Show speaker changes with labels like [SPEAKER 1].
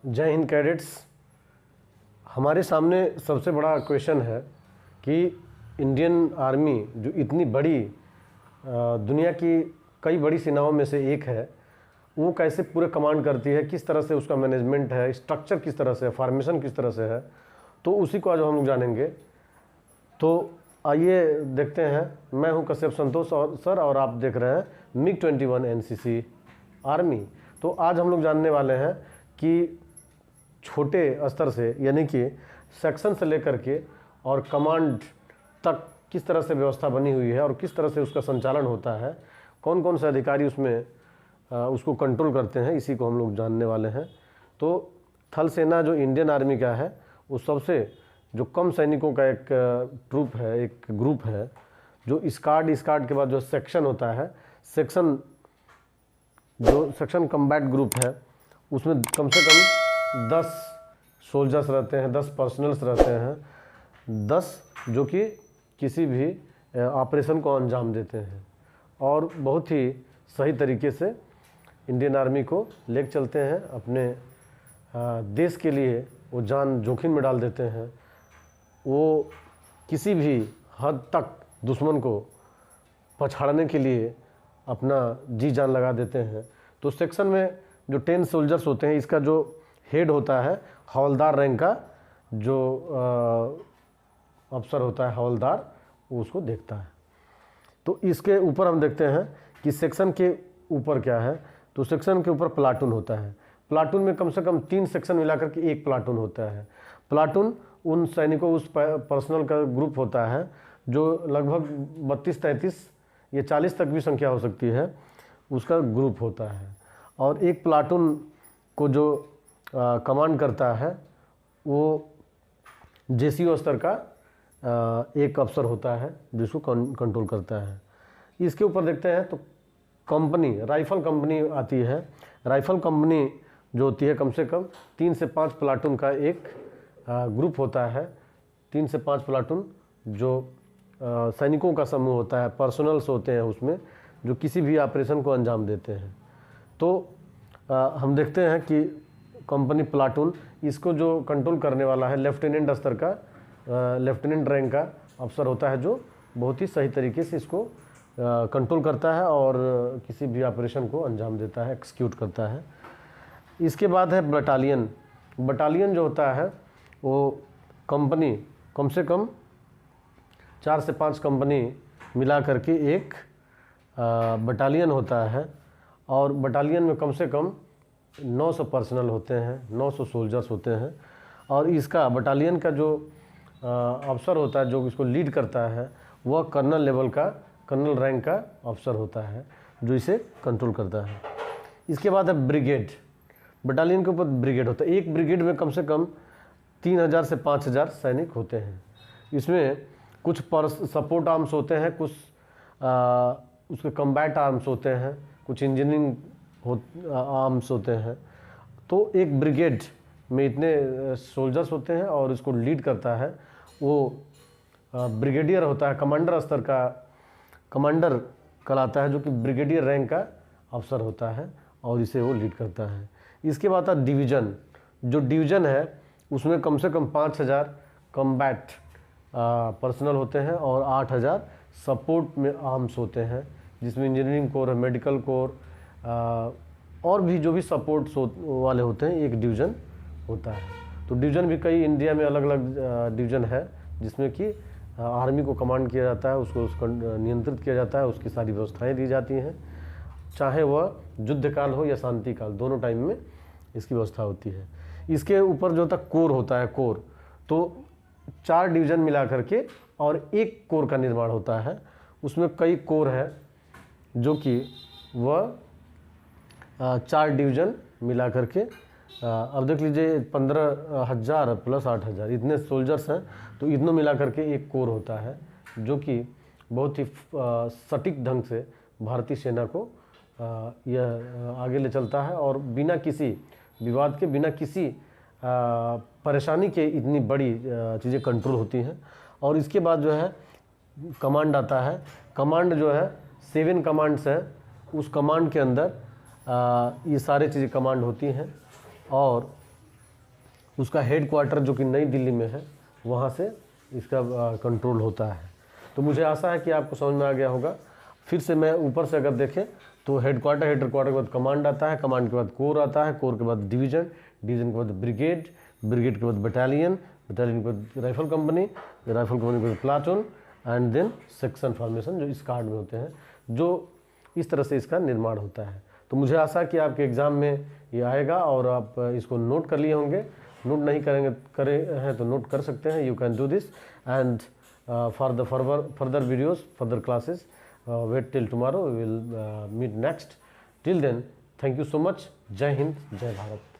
[SPEAKER 1] जय हिंद कैडेट्स। हमारे सामने सबसे बड़ा क्वेश्चन है कि इंडियन आर्मी जो इतनी बड़ी दुनिया की कई बड़ी सेनाओं में से एक है, वो कैसे पूरे कमांड करती है, किस तरह से उसका मैनेजमेंट है, स्ट्रक्चर किस तरह से है, फॉर्मेशन किस तरह से है। तो उसी को आज हम लोग जानेंगे। तो आइए देखते हैं। मैं हूं कश्यप संतोष और सर, और आप देख रहे हैं MiG-21 NCC आर्मी। तो आज हम लोग जानने वाले हैं कि छोटे स्तर से यानी कि सेक्शन से लेकर के और कमांड तक किस तरह से व्यवस्था बनी हुई है और किस तरह से उसका संचालन होता है, कौन कौन से अधिकारी उसमें उसको कंट्रोल करते हैं, इसी को हम लोग जानने वाले हैं। तो थल सेना जो इंडियन आर्मी का है, वो सबसे जो कम सैनिकों का एक ट्रूप है, एक ग्रुप है, जो स्काड के बाद जो सेक्शन होता है, सेक्शन जो सेक्शन कम्बैट ग्रुप है, उसमें कम से कम 10 सोल्जर्स रहते हैं, 10 पर्सनल्स रहते हैं, 10 जो कि किसी भी ऑपरेशन को अंजाम देते हैं और बहुत ही सही तरीके से इंडियन आर्मी को ले चलते हैं। अपने देश के लिए वो जान जोखिम में डाल देते हैं। वो किसी भी हद तक दुश्मन को पछाड़ने के लिए अपना जी जान लगा देते हैं। तो सेक्शन में जो 10 सोल्जर्स होते हैं, इसका जो हेड होता है हवलदार रैंक का जो अफसर होता है, हवलदार, वो उसको देखता है। तो इसके ऊपर हम देखते हैं कि सेक्शन के ऊपर क्या है। तो सेक्शन के ऊपर प्लाटून होता है। प्लाटून में कम से कम 3 सेक्शन मिलाकर के एक प्लाटून होता है। प्लाटून उन सैनिकों, उस पर्सनल का ग्रुप होता है जो लगभग 32-33 या 40 तक भी संख्या हो सकती है, उसका ग्रुप होता है। और एक प्लाटून को जो कमांड करता है वो JCO स्तर का एक अफसर होता है जिसको कंट्रोल करता है। इसके ऊपर देखते हैं तो कंपनी, राइफल कंपनी आती है। राइफल कंपनी जो होती है, कम से कम 3 से 5 प्लाटून का एक ग्रुप होता है। 3 से 5 प्लाटून जो सैनिकों का समूह होता है, पर्सनल्स होते हैं उसमें, जो किसी भी ऑपरेशन को अंजाम देते हैं। तो हम देखते हैं कि कंपनी प्लाटून, इसको जो कंट्रोल करने वाला है लेफ्टिनेंट स्तर का, लेफ्टिनेंट रैंक का अफसर होता है, जो बहुत ही सही तरीके से इसको कंट्रोल करता है और किसी भी ऑपरेशन को अंजाम देता है, एक्सिक्यूट करता है। इसके बाद है बटालियन। बटालियन जो होता है वो कंपनी, कम से कम 4 से 5 कंपनी मिला करके एक बटालियन होता है। और बटालियन में कम से कम 900 पर्सनल होते हैं, 900 सोल्जर्स होते हैं। और इसका बटालियन का जो अफसर होता है, जो इसको लीड करता है, वह कर्नल लेवल का, कर्नल रैंक का अफसर होता है जो इसे कंट्रोल करता है। इसके बाद है ब्रिगेड। बटालियन के ऊपर ब्रिगेड होता है। एक ब्रिगेड में कम से कम 3000 से 5000 सैनिक होते हैं। इसमें कुछ सपोर्ट आर्म्स होते हैं, कुछ उसके कम्बैट आर्म्स होते हैं, कुछ इंजीनियरिंग आर्म्स होते हैं। तो एक ब्रिगेड में इतने सोल्जर्स होते हैं और इसको लीड करता है वो ब्रिगेडियर होता है। कमांडर स्तर का कमांडर कहलाता है, जो कि ब्रिगेडियर रैंक का अफसर होता है और इसे वो लीड करता है। इसके बाद आता डिवीज़न। जो डिवीज़न है उसमें कम से कम 5000 कम्बैट पर्सनल होते हैं और 8000 सपोर्ट में आर्म्स होते हैं, जिसमें इंजीनियरिंग कोर है, मेडिकल कोर और भी जो भी सपोर्ट्स वाले होते हैं, एक डिवीज़न होता है। तो डिवीज़न भी कई इंडिया में अलग अलग डिवीज़न है, जिसमें कि आर्मी को कमांड किया जाता है, उसको नियंत्रित किया जाता है, उसकी सारी व्यवस्थाएं दी जाती हैं, चाहे वह युद्ध काल हो या शांति काल, दोनों टाइम में इसकी व्यवस्था होती है। इसके ऊपर जो होता है कोर होता है। कोर तो 4 डिवीज़न मिला करके और एक कोर का निर्माण होता है। उसमें कई कोर है जो कि वह 4 डिवीज़न मिला करके, अब देख लीजिए 15,000 प्लस 8,000 इतने सोल्जर्स हैं। तो इतनों मिला करके एक कोर होता है, जो कि बहुत ही सटीक ढंग से भारतीय सेना को यह आगे ले चलता है और बिना किसी विवाद के, बिना किसी परेशानी के इतनी बड़ी चीज़ें कंट्रोल होती हैं। और इसके बाद जो है कमांड आता है। कमांड जो है 7 कमांड्स है। उस कमांड के अंदर ये सारे चीज़ें कमांड होती हैं और उसका हेड क्वार्टर जो कि नई दिल्ली में है, वहाँ से इसका कंट्रोल होता है। तो मुझे आशा है कि आपको समझ में आ गया होगा। फिर से मैं ऊपर से अगर देखें तो हेड क्वार्टर के बाद कमांड आता है, कमांड के बाद कोर आता है, कोर के बाद डिवीज़न, डिवीज़न के बाद ब्रिगेड, ब्रिगेड के बाद बटालियन, बटालियन के बाद राइफल कंपनी, राइफल कंपनी के बाद platoon and then section formation, जो इस कार्ड में होते हैं। जो इस तरह से इसका निर्माण होता है। तो मुझे आशा है कि आपके एग्ज़ाम में ये आएगा और आप इसको नोट कर लिए होंगे। नोट नहीं करे हैं तो नोट कर सकते हैं। You can do this and for the further videos, further classes, wait till tomorrow. We will meet next. Till then, thank you so much. Jai Hind, Jai Bharat.